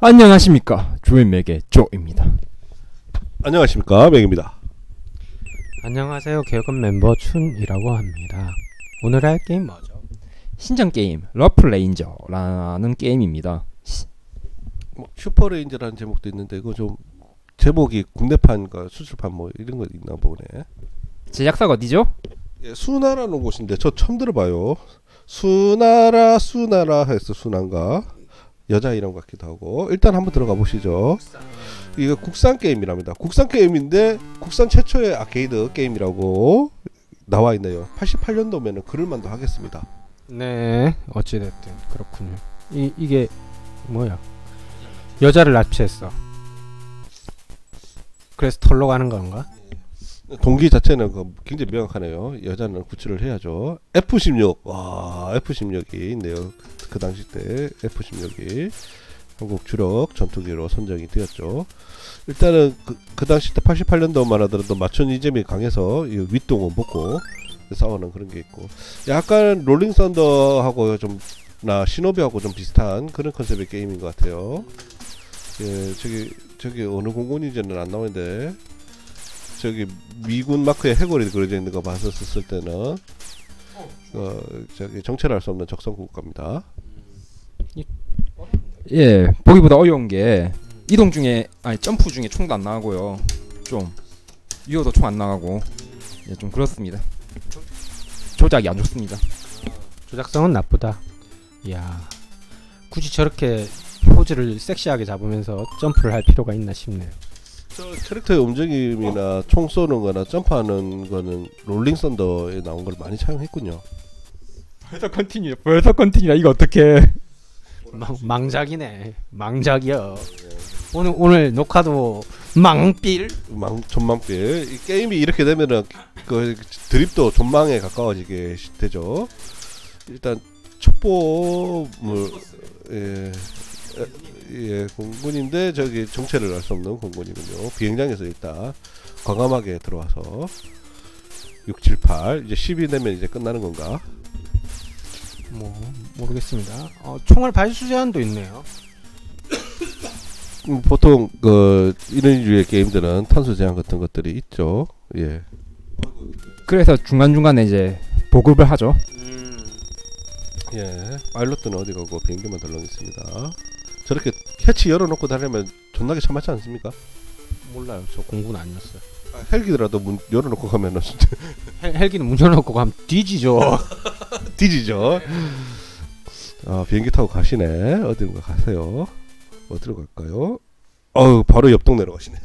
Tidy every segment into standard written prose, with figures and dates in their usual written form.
안녕하십니까, 조인맥의 조입니다. 안녕하십니까, 맥입니다. 안녕하세요, 개그맨 멤버 춘이라고 합니다. 오늘 할 게임 뭐죠? 신작 게임 러프레인저라는 게임입니다. 뭐, 슈퍼레인저라는 제목도 있는데 이거 좀 제목이 국내판과 수출판 뭐 이런 거 있나 보네. 제작사가 어디죠? 예, 수나라는 곳인데 저 처음 들어봐요. 수나라 해서 순한가 여자 이름 같기도 하고. 일단 한번 들어가 보시죠. 이거 국산 게임이랍니다. 국산 게임인데 국산 최초의 아케이드 게임이라고 나와 있네요. 88년도면은 그럴만도 하겠습니다. 네, 어찌됐든 그렇군요. 이게 뭐야? 여자를 납치했어. 그래서 털러 가는 건가? 동기 자체는 굉장히 명확하네요. 여자는 구출을 해야죠. F-16. 와, F-16이 있네요. 그 당시 때 F-16이 한국 주력 전투기로 선정이 되었죠. 일단은 그 당시 때 88년도만 하더라도 맞춘 이점이 강해서 이 윗동은 벗고 싸우는 그런 게 있고, 약간 롤링 썬더하고 좀 나 시노비하고 좀 비슷한 그런 컨셉의 게임인 것 같아요. 예, 저기 어느 공군인지는 안 나오는데 저기 미군 마크에 해골이 그려져 있는 거 봤었을 때는 저기 정체를 알 수 없는 적성 국가입니다. 예, 보기보다 어려운 게 이동 중에 점프 중에 총도 안 나가고요. 좀 위어도 총 안 나가고, 예, 좀 그렇습니다. 조작이 안 좋습니다. 조작성은 나쁘다. 이야, 굳이 저렇게 포즈를 섹시하게 잡으면서 점프를 할 필요가 있나 싶네요. 저 캐릭터의 움직임이나 총 쏘는 거나 점프하는 거는 롤링 썬더에 나온 걸 많이 차용했군요. 벌써 컨티뉴 이거 어떡해. 망작이네. 망작이야. 오늘 녹화도 망필. 존망필. 이 게임이 이렇게 되면은 그 드립도 존망에 가까워지게 되죠. 일단 첩보물, 예, 공군인데 저기 정체를 알 수 없는 공군이군요. 비행장에서 일단 과감하게 들어와서 6, 7, 8 이제 10이 되면 이제 끝나는 건가? 뭐 모르겠습니다. 총알 발수 제한도 있네요. 보통 이런 류의 게임들은 탄소 제한 같은 것들이 있죠. 예. 그래서 중간중간에 이제 보급을 하죠. 예. 파일럿은 어디 가고 비행기만 덜렁 있습니다. 저렇게 해치 열어놓고 다니면 존나게 참았지 않습니까? 몰라요. 저 공군 아니었어요. 헬기더라도 문 열어놓고 가면은 헬기는 문 열어놓고 가면 뒤지죠. 뒤지죠. 비행기 타고 가시네. 어디로 가세요? 어디로 갈까요? 바로 옆 동네로 가시네.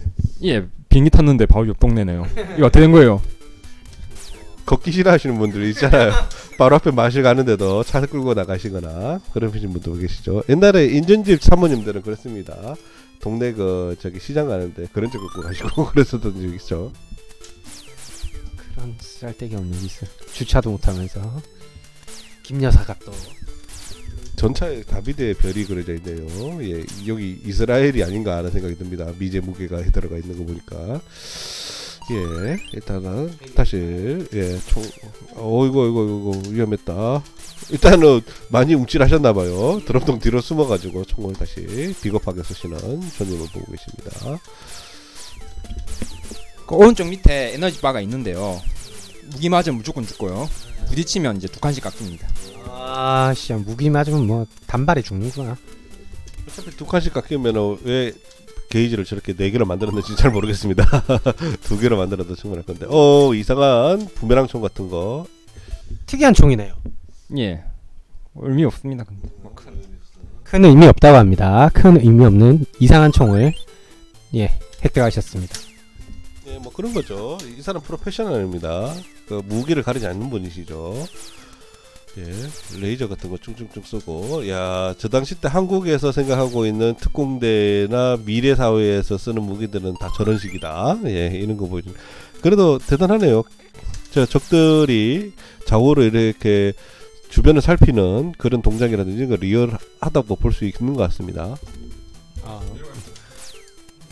예, 비행기 탔는데 바로 옆 동네네요. 이거 어떻게 된 거예요? 걷기 싫어하시는 분들이 있잖아요. 바로 앞에 마실 가는데도 차를 끌고 나가시거나 그러신 분도 계시죠. 옛날에 인전집 사모님들은 그랬습니다. 동네 저기 시장 가는데 그런 쪽 끌고 가시고 그랬었던 적이 있죠. 그런 쓸데기 없는 짓을 주차도 못하면서 김 여사가 또 전차에 다비드의 별이 그려져 있네요. 예, 여기 이스라엘이 아닌가 하는 생각이 듭니다. 미제 무게가 들어가 있는 거 보니까. 예, 일단은 다시 이거 위험했다. 일단은 많이 움찔하셨나봐요. 드럼통 뒤로 숨어가지고 총을 다시 비겁하게 쏘시는 전님을 보고 계십니다. 그 오른쪽 밑에 에너지 바가 있는데요. 무기 맞으면 무조건 죽고요. 부딪히면 이제 2칸씩 깎입니다. 씨, 무기 맞으면 뭐 단발에 죽는구나. 어차피 2칸씩 깎이면은 왜 게이지를 저렇게 4개로 만들었는지 잘 모르겠습니다. 2개로 만들어도 충분할 건데. 이상한 부메랑 총 같은 거. 특이한 총이네요. 예, 의미 없습니다. 근데 큰 의미 없다고 합니다. 큰 의미 없는 이상한 총을 획득하셨습니다. 예, 뭐 그런 거죠. 이 사람 프로페셔널입니다. 무기를 가리지 않는 분이시죠. 예, 레이저 같은 거 쭉쭉쭉 쏘고. 야, 저 당시 때 한국에서 생각하고 있는 특공대나 미래 사회에서 쓰는 무기들은 다 저런 식이다. 예, 이런 거 보여주면 그래도 대단하네요. 저 적들이 좌우로 이렇게 주변을 살피는 그런 동작이라든지 이런 거 리얼하다고 볼 수 있는 것 같습니다.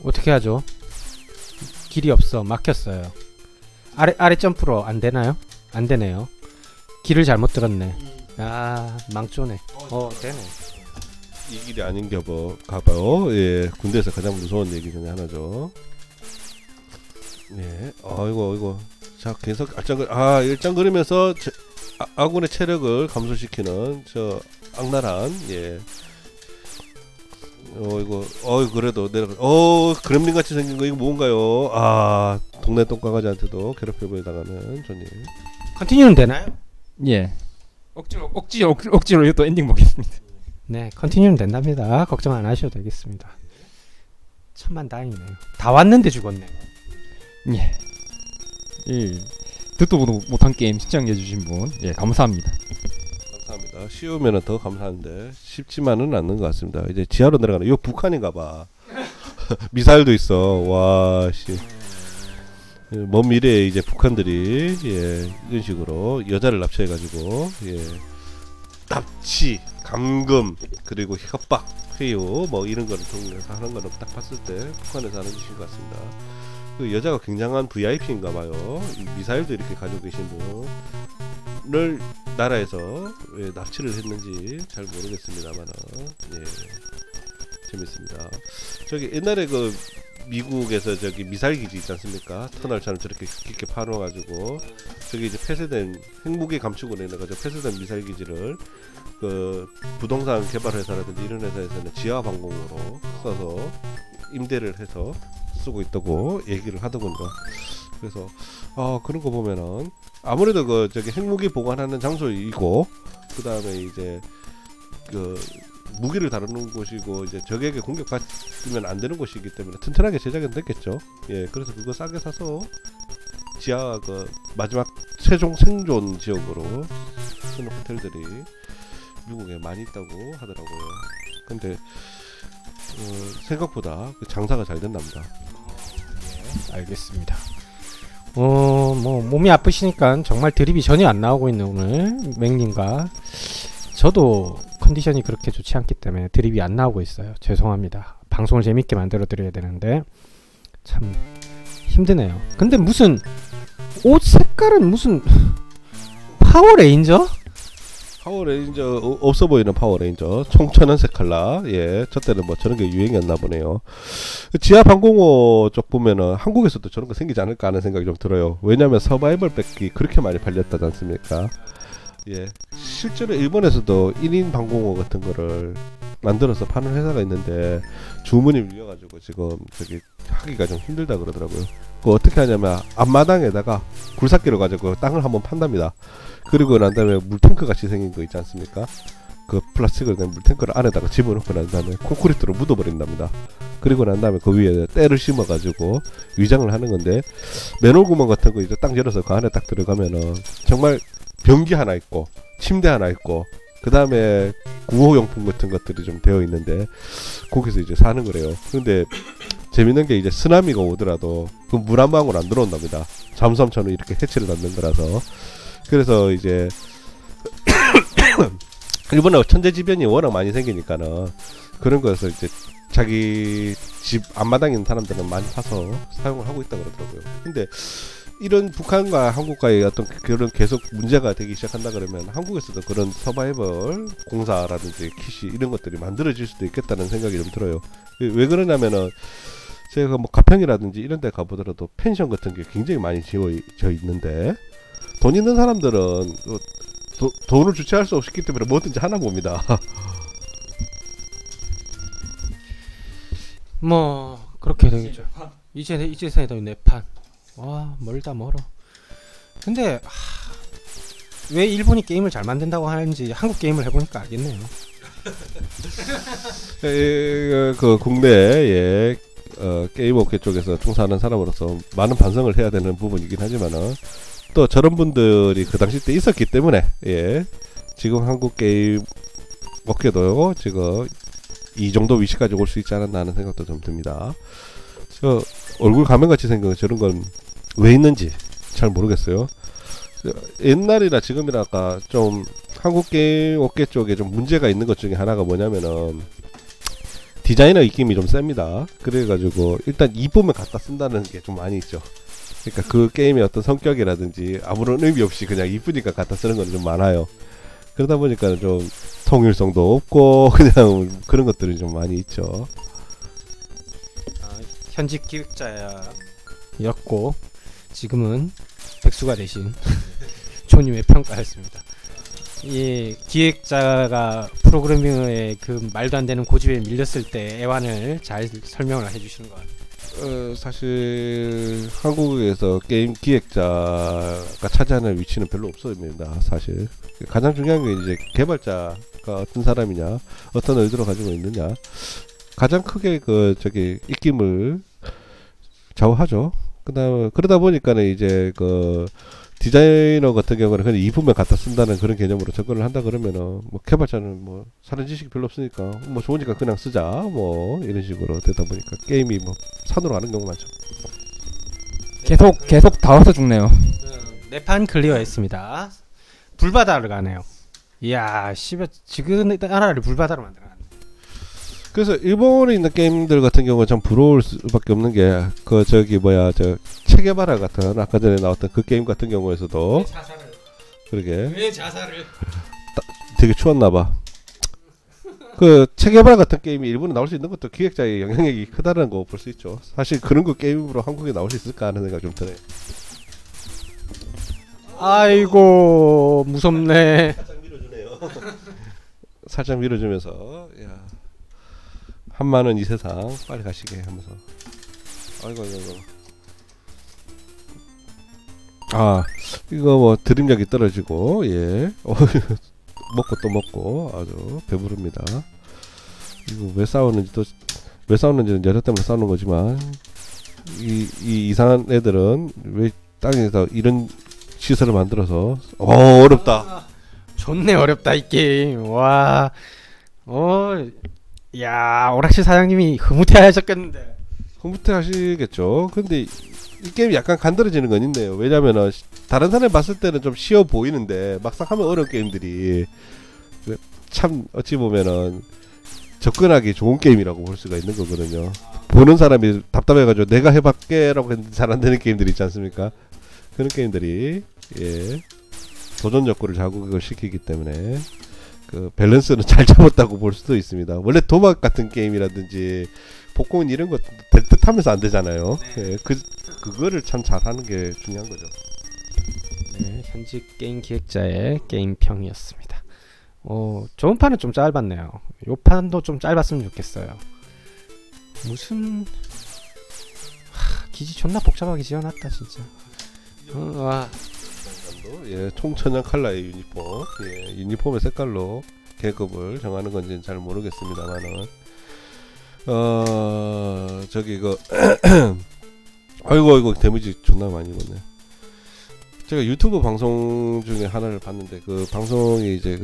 어떻게 하죠? 길이 없어. 막혔어요. 아래 점프로 안 되나요? 안 되네요. 길을 잘못 들었네. 망조네. 되네. 이 길이 아닌가 봐요. 예, 군대에서 가장 무서운 얘기 중에 하나죠. 예, 이거 자 계속 일장거리면서 아군의 체력을 감소시키는 저 악랄한 예. 그래도 내가 그렘린 같이 생긴 거 이거 뭔가요? 동네 똥강아지한테도 괴롭힘을 당하는 존님. 컨티뉴는 되나요? 예. 억지로 이것도 엔딩 보겠습니다. 네, 컨티뉴는 된답니다. 걱정 안 하셔도 되겠습니다. 천만다행이네요. 다 왔는데 죽었네. 예. 듣도 보도 못한 게임 시청해주신 분, 예, 감사합니다. 감사합니다. 쉬우면은 더 감사한데 쉽지만은 않는 것 같습니다. 이제 지하로 내려가는 이거 북한인가봐. 미사일도 있어. 와 씨. 먼 미래에 이제 북한들이 예 이런 식으로 여자를 납치해가지고 예 납치, 감금 그리고 협박, 회유 뭐 이런 거를 통해서 하는 거는 딱 봤을 때 북한에서 하는 짓인 것 같습니다. 그 여자가 굉장한 VIP인가봐요. 이 미사일도 이렇게 가지고 계신 분을 나라에서 왜 납치를 했는지 잘 모르겠습니다만은 예 재밌습니다. 저기 옛날에 그 미국에서 저기 미사일 기지 있지 않습니까? 터널처럼 저렇게 깊게 파놓아가지고 저기 이제 폐쇄된 핵무기 감축으로 인해가지고 폐쇄된 미사일 기지를 그 부동산 개발 회사라든지 이런 회사에서는 지하 방공으로 써서 임대를 해서 쓰고 있다고 얘기를 하더군요. 그래서 그런 거 보면은 아무래도 그 저기 핵무기 보관하는 장소이고 그 다음에 이제 그 무기를 다루는 곳이고 이제 적에게 공격받으면 안 되는 곳이기 때문에 튼튼하게 제작은 됐겠죠. 예, 그래서 그거 싸게 사서 지하 그 마지막 최종 생존 지역으로 쓰는 호텔들이 미국에 많이 있다고 하더라고요. 근데 생각보다 그 장사가 잘 된답니다. 네, 알겠습니다. 뭐 몸이 아프시니까 정말 드립이 전혀 안 나오고 있는 오늘 맥님과 저도 컨디션이 그렇게 좋지 않기 때문에 드립이 안 나오고 있어요. 죄송합니다. 방송을 재밌게 만들어 드려야 되는데 참 힘드네요. 근데 무슨 옷 색깔은 무슨 파워레인저? 파워레인저 없어 보이는 파워레인저 총천연색 컬러. 예, 저 때는 뭐 저런 게 유행이었나 보네요. 지하 방공호 쪽 보면은 한국에서도 저런 거 생기지 않을까 하는 생각이 좀 들어요. 왜냐면 서바이벌 백이 그렇게 많이 팔렸다지 않습니까? 예, 실제로 일본에서도 1인 방공호 같은 거를 만들어서 파는 회사가 있는데 주문이 밀려가지고 지금 저기 하기가 좀 힘들다 그러더라고요. 그거 어떻게 하냐면 앞마당에다가 굴삭기로 가지고 땅을 한번 판답니다. 그리고 난 다음에 물탱크 같이 생긴 거 있지 않습니까? 그 플라스틱을 그냥 물탱크를 안에다가 집어넣고 난 다음에 콘크리트로 묻어버린답니다. 그리고 난 다음에 그 위에 때를 심어가지고 위장을 하는 건데 맨홀 구멍 같은 거 이제 딱 열어서 그 안에 딱 들어가면은 정말 변기 하나 있고 침대 하나 있고 그 다음에 구호용품 같은 것들이 좀 되어 있는데 거기서 이제 사는 거래요. 근데 재밌는 게 이제 쓰나미가 오더라도 그 물 한 방울 안 들어온답니다. 잠수함처럼 이렇게 해치를 넣는 거라서. 그래서 이제 일본에 천재지변이 워낙 많이 생기니까는 그런 거에서 이제 자기 집 앞마당에 있는 사람들은 많이 파서 사용을 하고 있다 그러더라고요. 근데 이런 북한과 한국과의 어떤 그런 계속 문제가 되기 시작한다 그러면 한국에서도 그런 서바이벌 공사라든지 킷이 이런 것들이 만들어질 수도 있겠다는 생각이 좀 들어요. 왜 그러냐면은 제가 뭐 가평이라든지 이런 데 가보더라도 펜션 같은 게 굉장히 많이 지어져 있는데 돈 있는 사람들은 돈을 주체할 수 없기 때문에 뭐든지 하나 봅니다. 뭐 그렇게 되겠죠. 이제서야 네판. 와 멀다 멀어. 근데 왜 일본이 게임을 잘 만든다고 하는지 한국 게임을 해보니까 알겠네요. 그 국내에 게임 업계 쪽에서 종사하는 사람으로서 많은 반성을 해야 되는 부분이긴 하지만은 또 저런 분들이 그 당시 때 있었기 때문에 지금 한국 게임 업계도 지금 이 정도 위치까지 올 수 있지 않았나 하는 생각도 좀 듭니다. 저 얼굴 가면같이 생긴 저런 건 왜 있는지 잘 모르겠어요. 옛날이나 지금이라가 좀 한국 게임 업계 쪽에 좀 문제가 있는 것 중에 하나가 뭐냐면은 디자이너 입김이 좀 셉니다. 그래가지고 일단 이쁘면 갖다 쓴다는 게 좀 많이 있죠. 그러니까 그 게임의 어떤 성격이라든지 아무런 의미 없이 그냥 이쁘니까 갖다 쓰는 건 좀 많아요. 그러다 보니까 좀 통일성도 없고 그냥 그런 것들이 좀 많이 있죠. 현직 기획자였고 지금은 백수가 되신 조님의 평가였습니다. 이 기획자가 프로그래밍의 그 말도 안 되는 고집에 밀렸을 때 애환을 잘 설명을 해주시는 것 같아요. 사실 한국에서 게임 기획자가 차지하는 위치는 별로 없습니다. 사실 가장 중요한 게 이제 개발자가 어떤 사람이냐, 어떤 의도를 가지고 있느냐, 가장 크게 그 저기 입김을 좌우하죠. 그다음 그러다 보니까는 이제 그 디자이너 같은 경우는 그냥 이품에 갖다 쓴다는 그런 개념으로 접근을 한다 그러면은 뭐 개발자는 뭐 사는 지식이 별로 없으니까 뭐 좋으니까 그냥 쓰자 뭐 이런 식으로 되다 보니까 게임이 뭐 산으로 가는 경우 많죠. 계속 다 와서 죽네요. 네판 클리어했습니다. 불바다를 가네요. 이야, 씨발 지금 나라를 불바다로 만들어. 그래서 일본에 있는 게임들 같은 경우는 참 부러울 수밖에 없는 게 그 저기 뭐야 저 체게바라 같은 아까 전에 나왔던 그 게임 같은 경우에서도 그러게 왜 자살을 되게 추웠나봐. 그 체게바라 같은 게임이 일본에 나올 수 있는 것도 기획자의 영향력이 크다는 거 볼 수 있죠. 사실 그런 거 게임으로 한국에 나올 수 있을까 하는 생각 좀 드네요. 아이고 무섭네. 살짝 밀어주네요. 살짝 밀어주면서 야. 한만원 이 세상 빨리 가시게 하면서 아이고 아 이거 뭐 드림력이 떨어지고 예 먹고 또 먹고 아주 배부릅니다. 이거 왜 싸우는지는 여자 때문에 싸우는 거지만 이 이상한 애들은 왜 땅에서 이런 시설을 만들어서 어렵다. 좋네 어렵다 이 게임. 와 야 오락실 사장님이 흐뭇해하셨겠는데. 흐뭇해하시겠죠. 근데 이 게임이 약간 간드러지는 건 있네요. 왜냐면은 다른 사람이 봤을 때는 좀 쉬워 보이는데 막상 하면 어려운 게임들이 참 어찌 보면은 접근하기 좋은 게임이라고 볼 수가 있는 거거든요. 보는 사람이 답답해가지고 내가 해볼게라고 했는데 잘 안 되는 게임들이 있지 않습니까? 그런 게임들이 예 도전 욕구를 자극을 시키기 때문에 그 밸런스는 잘 잡았다고 볼 수도 있습니다. 원래 도박 같은 게임이라든지 복권 이런 것 될 듯하면서 안 되잖아요. 네. 예, 그거를 참 잘하는 게 중요한 거죠. 네, 현직 게임 기획자의 게임 평이었습니다. 저번 판은 좀 짧았네요. 요 판도 좀 짧았으면 좋겠어요. 무슨 기지 존나 복잡하게 지어놨다 진짜. 와. 예, 총천연 컬러의 유니폼, 예, 유니폼의 색깔로 계급을 정하는 건지는 잘 모르겠습니다만은, 저기 아이고 데미지 존나 많이 입었네. 제가 유튜브 방송 중에 하나를 봤는데 그 방송이 이제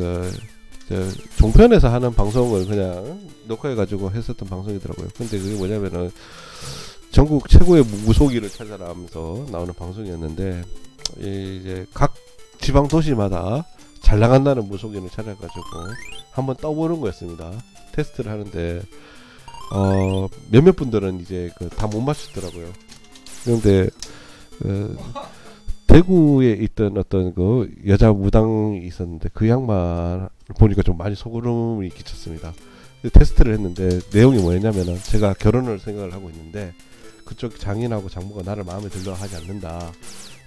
종편에서 하는 방송을 그냥 녹화해가지고 했었던 방송이더라고요. 근데 그게 뭐냐면은 전국 최고의 무속인을 찾아라 하면서 나오는 방송이었는데. 이제 각 지방 도시마다 잘 나간다는 무속인을 찾아가지고 한번 떠보는 거였습니다. 테스트를 하는데 몇몇 분들은 이제 다 못 맞추더라고요. 그런데 대구에 있던 어떤 그 여자 무당이 있었는데 그 양반 보니까 좀 많이 소름이 끼쳤습니다. 테스트를 했는데 내용이 뭐였냐면은 제가 결혼을 생각을 하고 있는데 그쪽 장인하고 장모가 나를 마음에 들려 하지 않는다.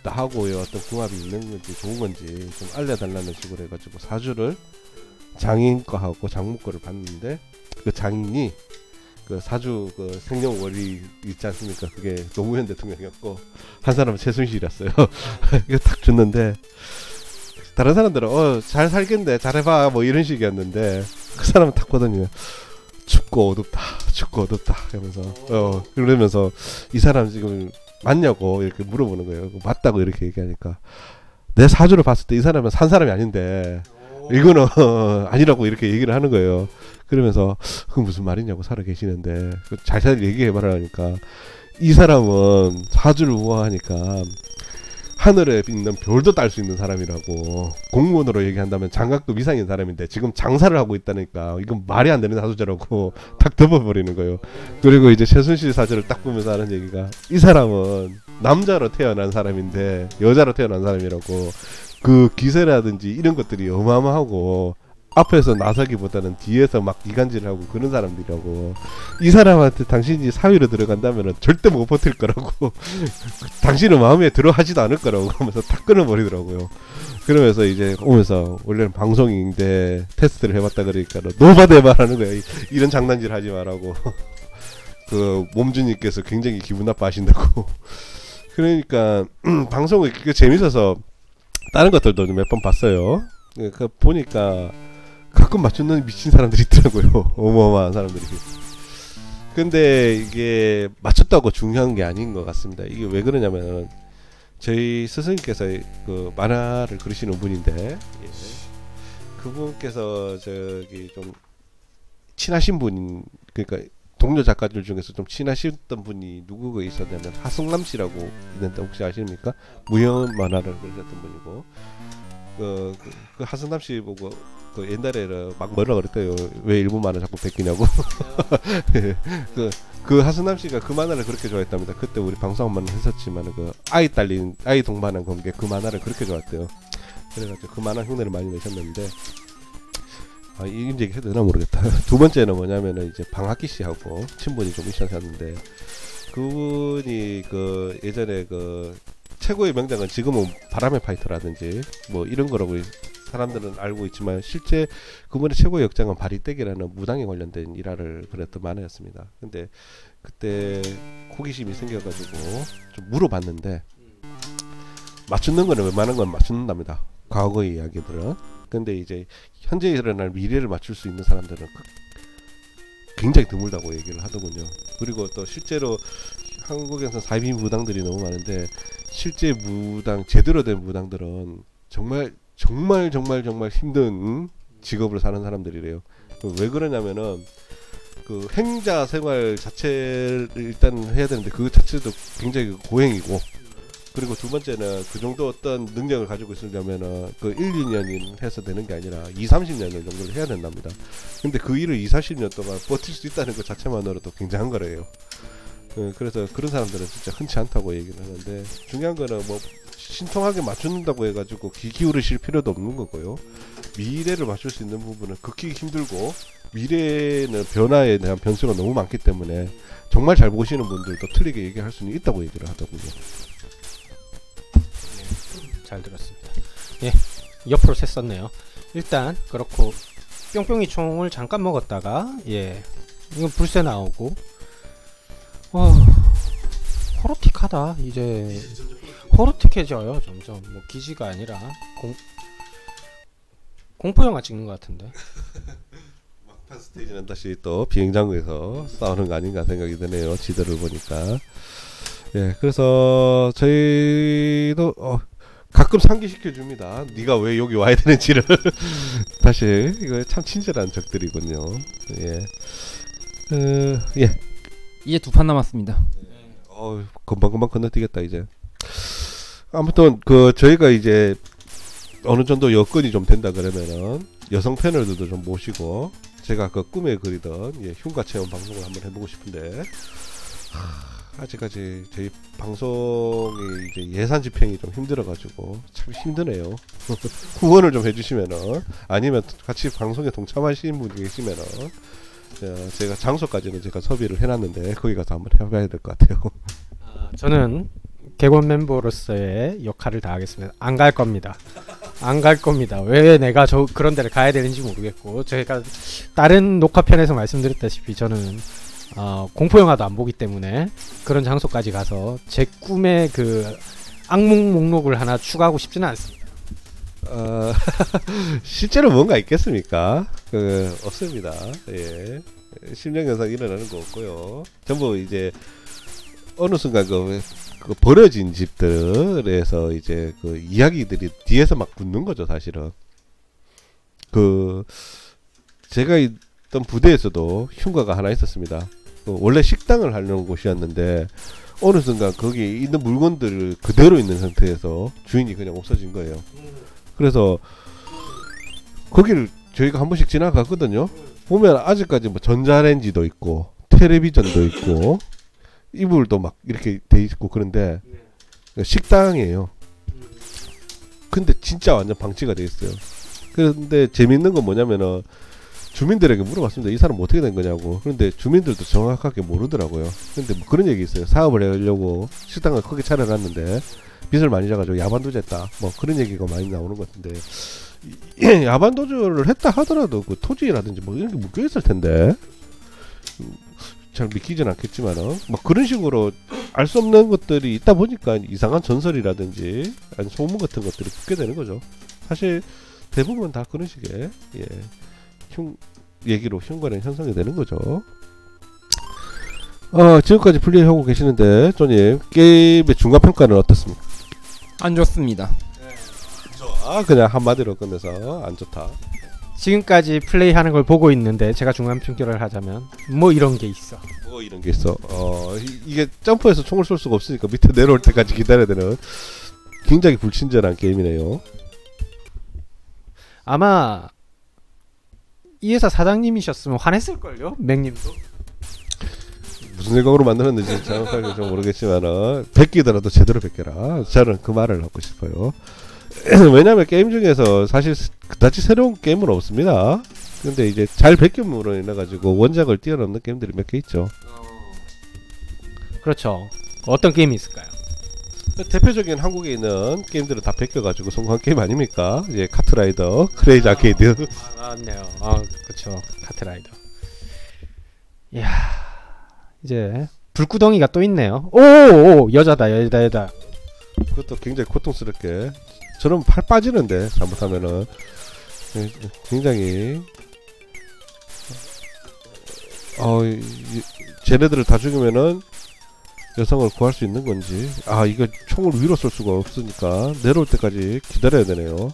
나하고의 어떤 궁합이 있는 건지 좋은 건지 좀 알려달라는 식으로 해가지고 사주를 장인 거하고 장모 거를 봤는데 그 장인이 그 사주 그 생년월일 있지 않습니까? 그게 노무현 대통령이었고 한 사람은 최순실이었어요. 이거 딱 줬는데 다른 사람들은 잘 살겠네 잘해봐 뭐 이런 식이었는데 그 사람은 딱 보더니 춥고 어둡다 하면서 그러면서 이 사람 지금 맞냐고 이렇게 물어보는 거예요. 맞다고 이렇게 얘기하니까 내 사주를 봤을 때 이 사람은 산 사람이 아닌데 이거는 아니라고 이렇게 얘기를 하는 거예요. 그러면서 그건 무슨 말이냐고 살아 계시는데 잘 얘기해봐라 하니까 이 사람은 사주를 우아하니까 하늘에 있는 별도 딸 수 있는 사람이라고 공무원으로 얘기한다면 장학금 이상인 사람인데 지금 장사를 하고 있다니까 이건 말이 안 되는 사주자라고 딱 덮어버리는 거예요. 그리고 이제 최순실 사주를 딱 보면서 하는 얘기가 이 사람은 남자로 태어난 사람인데 여자로 태어난 사람이라고 그 기세라든지 이런 것들이 어마어마하고 앞에서 나서기보다는 뒤에서 막 이간질을 하고 그런 사람들이라고. 이 사람한테 당신이 사위로 들어간다면 절대 못 버틸 거라고 당신은 마음에 들어 하지도 않을 거라고 하면서 탁 끊어버리더라고요. 그러면서 이제 오면서 원래는 방송인데 테스트를 해봤다 그러니까 노바대바라는 거야. 이런 장난질 하지 말라고. 그 몸주님께서 굉장히 기분 나빠하신다고. 그러니까 방송이 그게 재밌어서 다른 것들도 몇 번 봤어요. 그 보니까 가끔 맞추는 미친 사람들이 있더라고요. 어마어마한 사람들이. 근데 이게 맞췄다고 중요한 게 아닌 것 같습니다. 이게 왜 그러냐면 저희 스승님께서 그 만화를 그리시는 분인데 그분께서 저기 좀 친하신 분, 그러니까 동료 작가들 중에서 좀 친하셨던 분이 누구가 있었냐면 하승남 씨라고 있는데 혹시 아십니까? 무협 만화를 그리셨던 분이고 그 하승남 씨 보고 그 옛날에 막 뭐라 그랬대요. 왜 일본 만화 자꾸 베끼냐고. 그 하승남 씨가 그 만화를 그렇게 좋아했답니다. 그때 우리 방송 한번 했었지만 그 아이 딸린 아이 동반한 관계 그 만화를 그렇게 좋아했대요. 그래가지고 그 만화 흉내를 많이 내셨는데 이 얘기 해도 되나 모르겠다. 두 번째는 뭐냐면은 이제 방학기 씨하고 친분이 좀 있으셨는데 그분이 그 예전에 그 최고의 명작은 지금은 바람의 파이터라든지 뭐 이런 거라고 사람들은 알고 있지만 실제 그분의 최고의 역작은 바리떼기라는 무당에 관련된 일화를 그렸던 만화였습니다. 근데 그때 호기심이 생겨가지고 좀 물어봤는데 맞추는 거는 웬만한 건 맞춘답니다. 과거의 이야기들은. 근데 이제 현재 일어날 미래를 맞출 수 있는 사람들은 굉장히 드물다고 얘기를 하더군요. 그리고 또 실제로 한국에서 사이비 무당들이 너무 많은데 실제 무당, 제대로 된 무당들은 정말 힘든 직업을 사는 사람들이래요. 왜 그러냐면은 그 행자 생활 자체를 일단 해야 되는데 그 자체도 굉장히 고행이고, 그리고 두 번째는 그 정도 어떤 능력을 가지고 있으려면은 그 1, 2년인 해서 되는 게 아니라 2, 30년 정도를 해야 된답니다. 근데 그 일을 2, 40년 동안 버틸 수 있다는 것 자체만으로도 굉장한 거래요. 그래서 그런 사람들은 진짜 흔치 않다고 얘기를 하는데, 중요한 거는 뭐 신통하게 맞춘다고 해가지고 귀 기울이실 필요도 없는 거고요. 미래를 맞출 수 있는 부분은 극히 힘들고, 미래는 변화에 대한 변수가 너무 많기 때문에 정말 잘 보시는 분들도 틀리게 얘기할 수는 있다고 얘기를 하더군요. 잘 들었습니다. 예, 옆으로 샜었네요. 일단 그렇고 뿅뿅이 총을 잠깐 먹었다가 이건 불새 나오고 호로틱하다. 이제 호로틱해져요 점점. 뭐 기지가 아니라 공포영화 찍는 것 같은데. 막판 스테이지는 다시 또 비행장구에서 싸우는 거 아닌가 생각이 드네요. 지도를 보니까. 예, 그래서 저희도 가끔 상기시켜 줍니다. 네가 왜 여기 와야 되는지를. 다시 이거 참 친절한 적들이군요. 예. 예. 이제 2판 남았습니다. 금방 건너뛰겠다 이제. 아무튼 그 저희가 이제 어느 정도 여건이 좀 된다 그러면은 여성 패널들도 좀 모시고 제가 그 꿈에 그리던 흉가 체험 방송을 한번 해보고 싶은데 아직까지 저희 방송이 이제 예산 집행이 좀 힘들어가지고 참 힘드네요. 후원을 좀 해주시면은, 아니면 같이 방송에 동참하시는 분이 계시면은 제가 장소까지는 제가 섭외를 해놨는데 거기 가서 한번 해봐야 될 것 같아요. 저는 객원 멤버로서의 역할을 다하겠습니다. 안 갈 겁니다. 안 갈 겁니다. 왜 내가 그런 데를 가야 되는지 모르겠고, 저희가 다른 녹화편에서 말씀드렸다시피 저는 공포영화도 안 보기 때문에 그런 장소까지 가서 제 꿈의 그 악몽 목록을 하나 추가하고 싶지는 않습니다. 실제로 뭔가 있겠습니까? 없습니다. 예. 심령현상 일어나는 거 없고요. 전부 이제 어느 순간 그 버려진 집들에서 이제 그 이야기들이 뒤에서 막 붙는 거죠, 사실은. 제가 있던 부대에서도 흉가가 하나 있었습니다. 원래 식당을 하려는 곳이었는데 어느 순간 거기 있는 물건들을 그대로 있는 상태에서 주인이 그냥 없어진 거예요. 그래서 거기를 저희가 한 번씩 지나갔거든요. 보면 아직까지 뭐 전자레인지도 있고 텔레비전도 있고 이불도 막 이렇게 돼 있고, 그런데 식당이에요. 근데 진짜 완전 방치가 돼 있어요. 그런데 재밌는 건 뭐냐면은 주민들에게 물어봤습니다. 이 사람 어떻게 된 거냐고. 그런데 주민들도 정확하게 모르더라고요. 근데 뭐 그런 얘기 있어요. 사업을 하려고 식당을 크게 차려놨는데 빚을 많이 져가지고 야반도주했다. 뭐 그런 얘기가 많이 나오는 것 같은데 야반도주를 했다 하더라도 그 토지라든지 뭐 이런 게 묶여있을 텐데 잘 믿기진 않겠지만은 뭐 그런 식으로 알 수 없는 것들이 있다 보니까 이상한 전설이라든지 아니 소문 같은 것들이 붙게 되는 거죠. 사실 대부분 다 그런 식의 얘기로 현관에 형성이 되는 거죠. 지금까지 플레이하고 계시는데 조님 게임의 중간평가는 어떻습니까? 안 좋습니다. 그냥 한마디로 끝내서 안 좋다. 지금까지 플레이하는 걸 보고 있는데 제가 중간 평가를 하자면 뭐 이런 게 있어. 뭐 이런 게 있어. 이게 점프해서 총을 쏠 수가 없으니까 밑에 내려올 때까지 기다려야 되는 굉장히 불친절한 게임이네요. 아마 이 회사 사장님이셨으면 화냈을걸요? 맥님도? 무슨 생각으로 만들었는지 정확하게 좀 모르겠지만은 베끼더라도 제대로 베껴라. 저는 그 말을 하고 싶어요. 왜냐면 게임 중에서 사실 그다지 새로운 게임은 없습니다. 근데 이제 잘 베김으로 인해 가지고 원작을 뛰어넘는 게임들이 몇 개 있죠. 그렇죠. 어떤 게임이 있을까요? 대표적인 한국에 있는 게임들은 다 베껴가지고 성공한 게임 아닙니까? 예, 카트라이더, 크레이지 아케이드. 맞네요. 그렇죠. 카트라이더. 이야, 이제 불구덩이가 또 있네요. 오, 여자다. 그것도 굉장히 고통스럽게. 저는 팔 빠지는데 잘못하면은 굉장히 쟤네들을 다 죽이면은 여성을 구할 수 있는 건지. 이거 총을 위로 쏠 수가 없으니까 내려올 때까지 기다려야 되네요.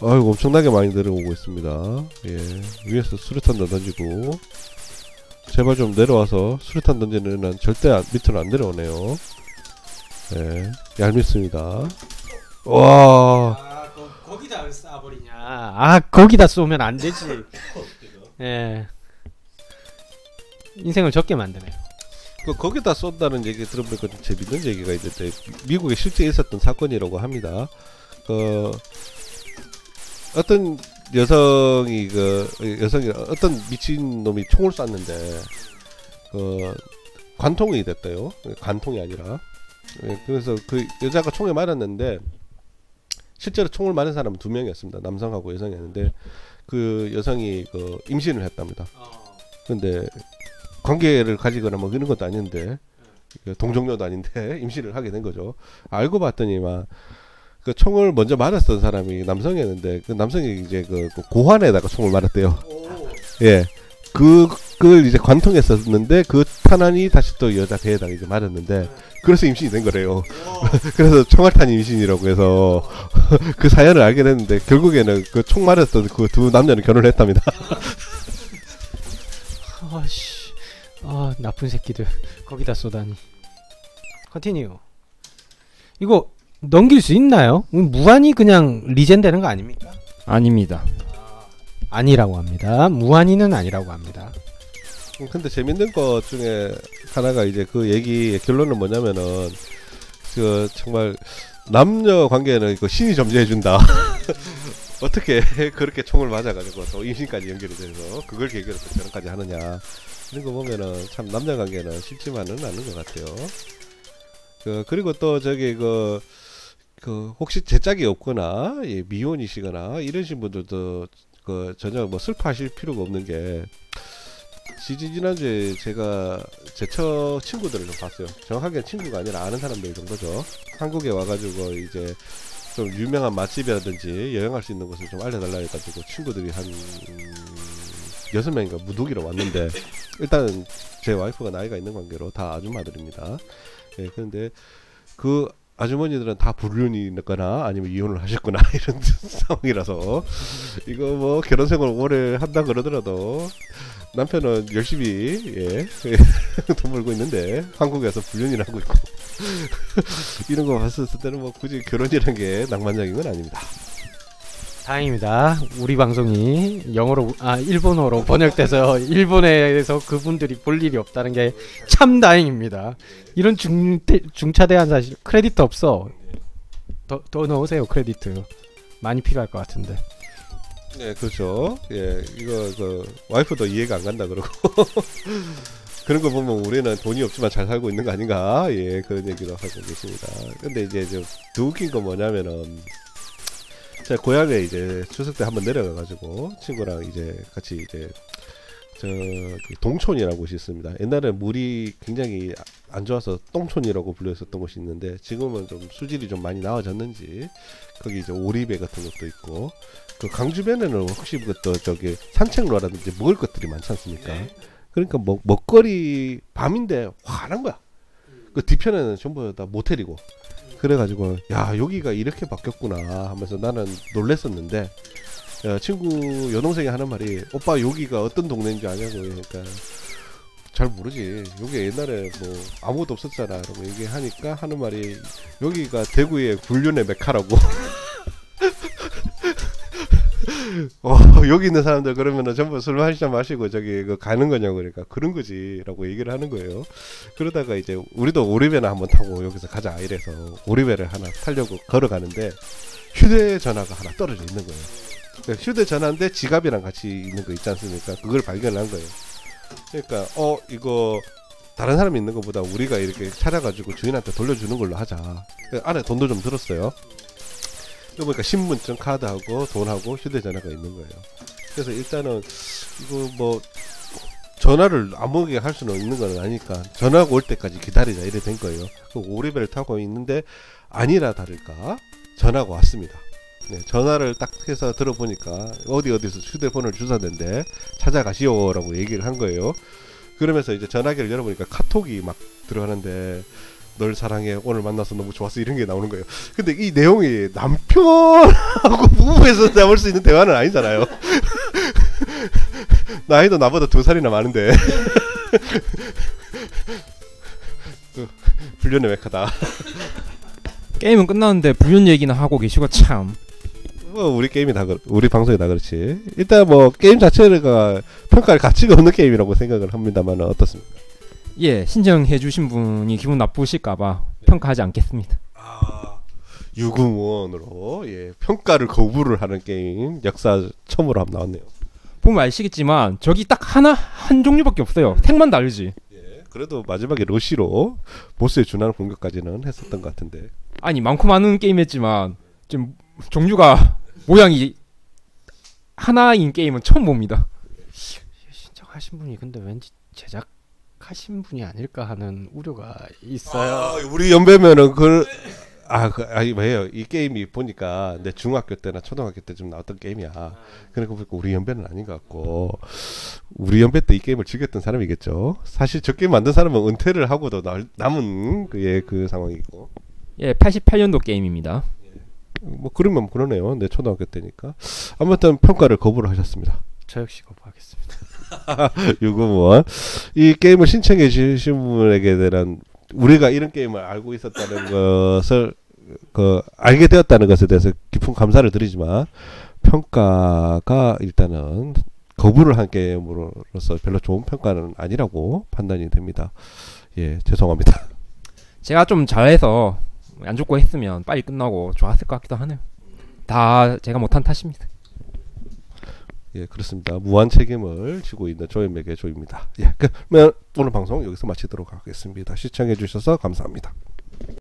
아이고 엄청나게 많이 내려오고 있습니다. 예, 위에서 수류탄도 던지고 제발 좀 내려와서 수류탄 던지는 난 절대 밑으로 안 내려오네요. 예, 얄밉습니다. 와. 거기다 왜 쏴버리냐. 거기다 쏘면 안 되지. 예. 인생을 적게 만드네요. 거기다 쏜다는 얘기 들어보니까 좀 재밌는 얘기가 있는데 미국에 실제 있었던 사건이라고 합니다. 어떤 여성이 어떤 미친 놈이 총을 쐈는데 관통이 됐대요. 관통이 아니라. 그래서 그 여자가 총에 맞았는데 실제로 총을 맞은 사람은 2명이었습니다. 남성하고 여성이었는데 그 여성이 임신을 했답니다. 근데 관계를 가지거나 뭐 이런 것도 아닌데 동정녀도 아닌데 임신을 하게 된 거죠. 알고 봤더니만 그 총을 먼저 맞았던 사람이 남성이었는데 그 남성이 이제 그 고환에다가 총을 맞았대요. 예, 그걸 이제 관통했었는데 그 탄환이 다시 또 여자 배에다가 이제 맞았는데 그래서 임신이 된 거래요. 그래서 총알탄 임신이라고 해서 그 사연을 알게 됐는데 결국에는 그 총 맞았던 그 두 남녀는 결혼을 했답니다. 나쁜 새끼들 거기다 쏘다니. 컨티뉴. 이거 넘길 수 있나요? 무한히 그냥 리젠 되는 거 아닙니까? 아닙니다. 아니라고 합니다. 무한히는 아니라고 합니다. 근데 재밌는 것 중에 하나가 이제 그 얘기의 결론은 뭐냐면은 정말 남녀 관계는 신이 점지해준다. 어떻게 그렇게 총을 맞아가지고 또 임신까지 연결이 돼서 그걸 계기로 또 결혼까지 하느냐 이런 거 보면은 참 남녀 관계는 쉽지만은 않은 것 같아요. 그리고 또 저기 혹시 제짝이 없거나 미혼이시거나 이러신 분들도 전혀 뭐 슬퍼하실 필요가 없는 게 지난주에 제가 제 친구들을 좀 봤어요. 정확하게는 친구가 아니라 아는 사람들 정도죠. 한국에 와가지고 이제 좀 유명한 맛집이라든지 여행할 수 있는 곳을 좀 알려달라 해가지고 친구들이 한 6명인가 무더기로 왔는데 일단 제 와이프가 나이가 있는 관계로 다 아줌마들입니다. 예, 그런데 그 아주머니들은 다 불륜이거나 아니면 이혼을 하셨거나 이런 상황이라서 이거 뭐 결혼 생활 오래 한다 그러더라도 남편은 열심히 돈 벌고 있는데 한국에서 불륜을 하고 있고 이런 거 봤을 때는 뭐 굳이 결혼이라는 게 낭만적인 건 아닙니다. 다행입니다. 우리 방송이 일본어로 번역돼서 일본에서 그분들이 볼 일이 없다는 게 참 다행입니다. 이런 중차대한 사실 크레딧도 없어. 더 넣으세요 크레딧. 많이 필요할 것 같은데. 네, 그렇죠. 예, 이거 와이프도 이해가 안 간다 그러고 그런 거 보면 우리는 돈이 없지만 잘 살고 있는 거 아닌가? 예, 그런 얘기도 하고 계십니다. 근데 이제 더 웃긴 건 뭐냐면은 제가 고향에 이제 추석 때 한번 내려가가지고 친구랑 이제 같이 이제 동촌이라는 곳이 있습니다. 옛날에 물이 굉장히 안 좋아서 똥촌이라고 불렸었던 곳이 있는데 지금은 좀 수질이 좀 많이 나아졌는지 거기 이제 오리배 같은 것도 있고 그 강주변에는 혹시 또 저기 산책로라든지 먹을 것들이 많지 않습니까? 그러니까 먹거리 밤인데 환한 거야. 그 뒤편에는 전부 다 모텔이고 그래가지고 야 여기가 이렇게 바뀌었구나 하면서 나는 놀랬었는데 친구 여동생이 하는 말이 오빠 여기가 어떤 동네인지 아냐고. 그러니까 잘 모르지. 여기 옛날에 뭐 아무것도 없었잖아 라고 얘기하니까 하는 말이 여기가 대구의 불륜의 메카라고. 여기 있는 사람들 그러면은 전부 술 한 잔 마시고 저기 가는 거냐고. 그러니까 그런 거지 라고 얘기를 하는 거예요. 그러다가 이제 우리도 오리배나 한번 타고 여기서 가자 이래서 오리배를 하나 타려고 걸어가는데 휴대전화가 하나 떨어져 있는 거예요. 휴대전화인데 지갑이랑 같이 있는 거 있지 않습니까? 그걸 발견한 거예요. 그러니까 이거 다른 사람이 있는 것보다 우리가 이렇게 찾아가지고 주인한테 돌려주는 걸로 하자. 안에 돈도 좀 들었어요. 그러니까 신분증 카드하고 돈하고 휴대전화가 있는 거예요. 그래서 일단은 이거 뭐 전화를 아무게 할 수는 있는 건 아니니까 전화가 올 때까지 기다리자 이래 된 거예요. 그 오리배를 타고 있는데 아니라 다를까 전화가 왔습니다. 네, 전화를 딱 해서 들어보니까 어디서 휴대폰을 주셨는데 찾아가시오라고 얘기를 한 거예요. 그러면서 이제 전화기를 열어보니까 카톡이 막 들어가는데 널 사랑해 오늘 만나서 너무 좋았어 이런 게 나오는 거예요. 근데 이 내용이 남편하고 부부에서 나올 수 있는 대화는 아니잖아요. 나이도 나보다 2살이나 많은데 불륜의 메카다. 게임은 끝났는데 불륜 얘기나 하고 계시고 참. 우리 게임이 우리 방송이 다 그렇지. 일단 뭐 게임 자체가 평가할 가치가 없는 게임이라고 생각을 합니다만 어떻습니까? 예, 신청해주신 분이 기분 나쁘실까봐 평가하지 않겠습니다. 유구무원으로 예, 평가를 거부를 하는 게임 역사 처음으로 한번 나왔네요. 보면 아시겠지만 저기 딱 한 종류밖에 없어요. 색만 다르지. 예, 그래도 마지막에 러시로 보스의 준하는 공격까지는 했었던 것 같은데. 아니 많고 많은 게임했지만 좀 종류가 모양이 하나인 게임은 처음 봅니다. 신청하신 분이 근데 왠지 제작하신 분이 아닐까 하는 우려가 있어요. 우리 연배면은 왜요? 이 게임이 보니까 내 중학교 때나 초등학교 때 좀 나왔던 게임이야. 그러니까 보니까 우리 연배는 아닌 것 같고 우리 연배 때 이 게임을 즐겼던 사람이겠죠. 사실 저 게임 만든 사람은 은퇴를 하고도 남은 그 상황이고. 예, 88년도 게임입니다. 뭐 그러면 그러네요. 내 초등학교 때니까. 아무튼 평가를 거부를 하셨습니다. 저 역시 거부하겠습니다. 유구무원. 이 게임을 신청해 주신 분에게 대한 우리가 이런 게임을 알고 있었다는 것을 알게 되었다는 것에 대해서 깊은 감사를 드리지만 평가가 일단은 거부를 한 게임으로서 별로 좋은 평가는 아니라고 판단이 됩니다. 예, 죄송합니다. 제가 좀 잘해서 안 좋고 했으면 빨리 끝나고 좋았을 것 같기도 하네요. 다 제가 못한 탓입니다. 예, 그렇습니다. 무한 책임을 지고 있는 조임에게 조입니다. 예, 그러면 오늘 방송 여기서 마치도록 하겠습니다. 시청해 주셔서 감사합니다.